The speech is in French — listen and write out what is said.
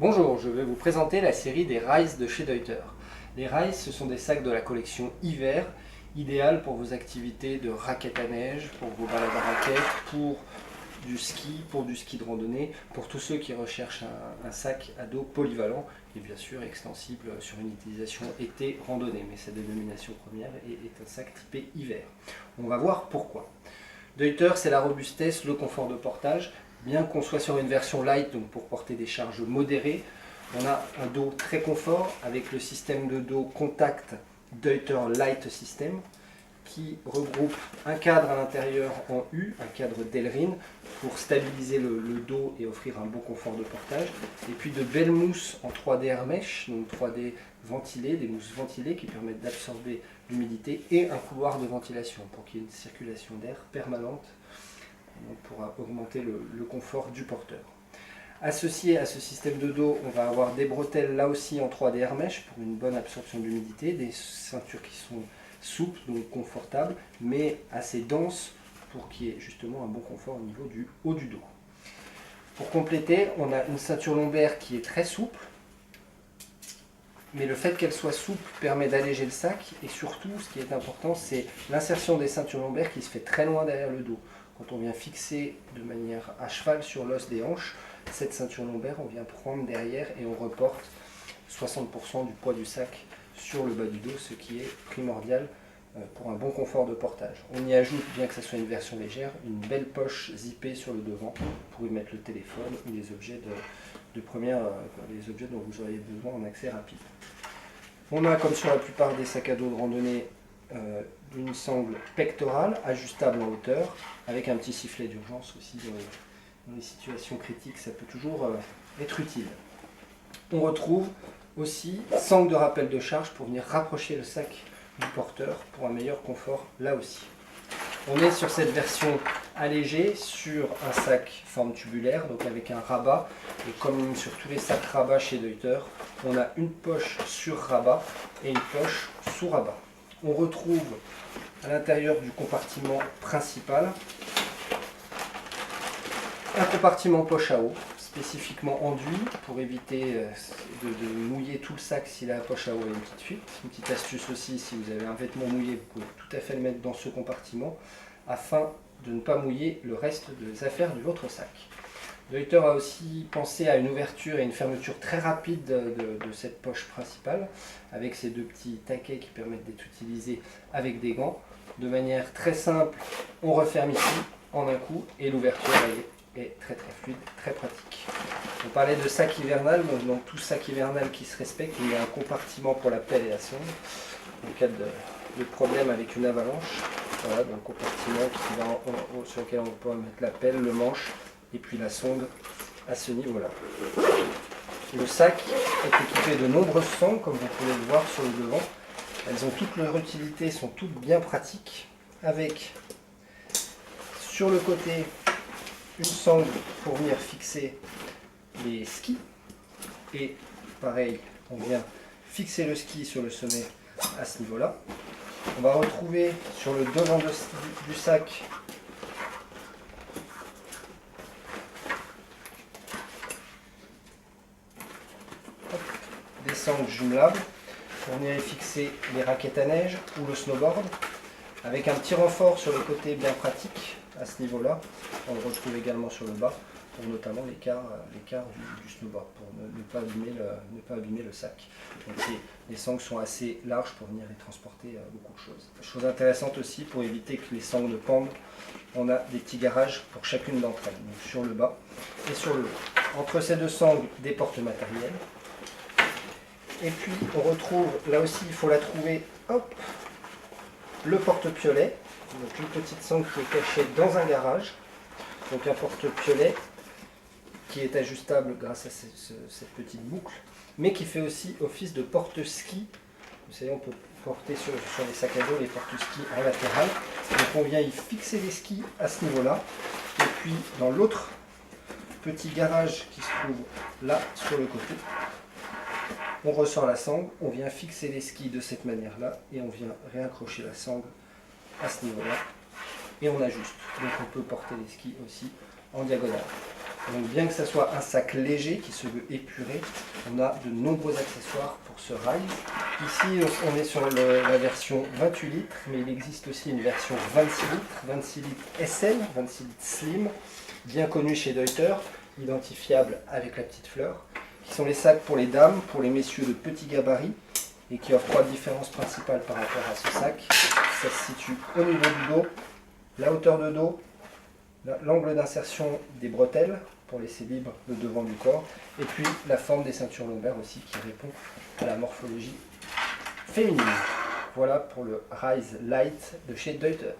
Bonjour, je vais vous présenter la série des Rise de chez Deuter. Les Rise, ce sont des sacs de la collection hiver, idéal pour vos activités de raquettes à neige, pour vos balades à raquettes, pour du ski de randonnée, pour tous ceux qui recherchent un sac à dos polyvalent et bien sûr extensible sur une utilisation été randonnée, mais sa dénomination première est un sac typé hiver. On va voir pourquoi. Deuter, c'est la robustesse, le confort de portage. Bien qu'on soit sur une version light, donc pour porter des charges modérées, on a un dos très confort avec le système de dos Contact Deuter Light System qui regroupe un cadre à l'intérieur en U, un cadre Delrin pour stabiliser le dos et offrir un bon confort de portage, et puis de belles mousses en 3D Air Mesh, donc 3D ventilées, des mousses ventilées qui permettent d'absorber l'humidité et un couloir de ventilation pour qu'il y ait une circulation d'air permanente pour augmenter le confort du porteur. Associé à ce système de dos, on va avoir des bretelles là aussi en 3D Air Mesh pour une bonne absorption d'humidité, des ceintures qui sont souples, donc confortables, mais assez denses pour qu'il y ait justement un bon confort au niveau du haut du dos. Pour compléter, on a une ceinture lombaire qui est très souple, mais le fait qu'elle soit souple permet d'alléger le sac, et surtout, ce qui est important, c'est l'insertion des ceintures lombaires qui se fait très loin derrière le dos. Quand on vient fixer de manière à cheval sur l'os des hanches, cette ceinture lombaire, on vient prendre derrière et on reporte 60% du poids du sac sur le bas du dos, ce qui est primordial pour un bon confort de portage. On y ajoute, bien que ce soit une version légère, une belle poche zippée sur le devant pour y mettre le téléphone ou les objets les objets dont vous auriez besoin en accès rapide. On a, comme sur la plupart des sacs à dos de randonnée, une sangle pectorale ajustable en hauteur avec un petit sifflet d'urgence aussi dans les situations critiques, ça peut toujours être utile. On retrouve aussi sangle de rappel de charge pour venir rapprocher le sac du porteur pour un meilleur confort là aussi. On est sur cette version allégée sur un sac forme tubulaire, donc avec un rabat, et comme sur tous les sacs rabat chez Deuter, on a une poche sur rabat et une poche sous rabat. On retrouve à l'intérieur du compartiment principal un compartiment poche à eau, spécifiquement enduit pour éviter de mouiller tout le sac si la poche à eau a une petite fuite. Une petite astuce aussi, si vous avez un vêtement mouillé, vous pouvez tout à fait le mettre dans ce compartiment afin de ne pas mouiller le reste des affaires de votre sac. Deuter a aussi pensé à une ouverture et une fermeture très rapide de cette poche principale avec ces deux petits taquets qui permettent d'être utilisés avec des gants. De manière très simple, on referme ici en un coup et l'ouverture est très fluide, très pratique. On parlait de sac hivernal, donc tout sac hivernal qui se respecte, il y a un compartiment pour la pelle et la sonde. En cas de problème avec une avalanche, voilà, donc compartiment sur lequel on peut mettre la pelle, le manche et puis la sonde à ce niveau-là. Le sac est équipé de nombreuses sangles, comme vous pouvez le voir sur le devant. Elles ont toutes leur utilité, sont toutes bien pratiques, avec sur le côté une sangle pour venir fixer les skis, et pareil, on vient fixer le ski sur le sommet à ce niveau-là. On va retrouver sur le devant du sac des sangles jumelables pour venir y fixer les raquettes à neige ou le snowboard, avec un petit renfort sur le côté bien pratique à ce niveau-là. On le retrouve également sur le bas pour notamment l'écart du snowboard, pour ne pas abîmer le sac. Donc les sangles sont assez larges pour venir y transporter beaucoup de choses. Chose intéressante aussi, pour éviter que les sangles ne pendent, on a des petits garages pour chacune d'entre elles, donc sur le bas et sur le haut. Entre ces deux sangles, des porte-matériels. Et puis on retrouve, là aussi il faut la trouver, hop, le porte-piolet, donc une petite sangle qui est cachée dans un garage, donc un porte-piolet qui est ajustable grâce à cette petite boucle, mais qui fait aussi office de porte-ski. Vous savez, on peut porter sur les sacs à dos les porte-skis en latéral, donc on vient y fixer les skis à ce niveau-là, et puis dans l'autre petit garage qui se trouve là sur le côté, on ressort la sangle, on vient fixer les skis de cette manière-là et on vient réaccrocher la sangle à ce niveau-là et on ajuste. Donc on peut porter les skis aussi en diagonale. Donc bien que ce soit un sac léger qui se veut épuré, on a de nombreux accessoires pour ce Rise. Ici on est sur la version 28 litres, mais il existe aussi une version 26 litres SL, 26 litres Slim, bien connue chez Deuter, identifiable avec la petite fleur, qui sont les sacs pour les dames, pour les messieurs de petits gabarits, et qui offrent trois différences principales par rapport à ce sac. Ça se situe au niveau du dos, la hauteur de dos, l'angle d'insertion des bretelles pour laisser libre le devant du corps, et puis la forme des ceintures lombaires aussi qui répond à la morphologie féminine. Voilà pour le Rise Light de chez Deuter.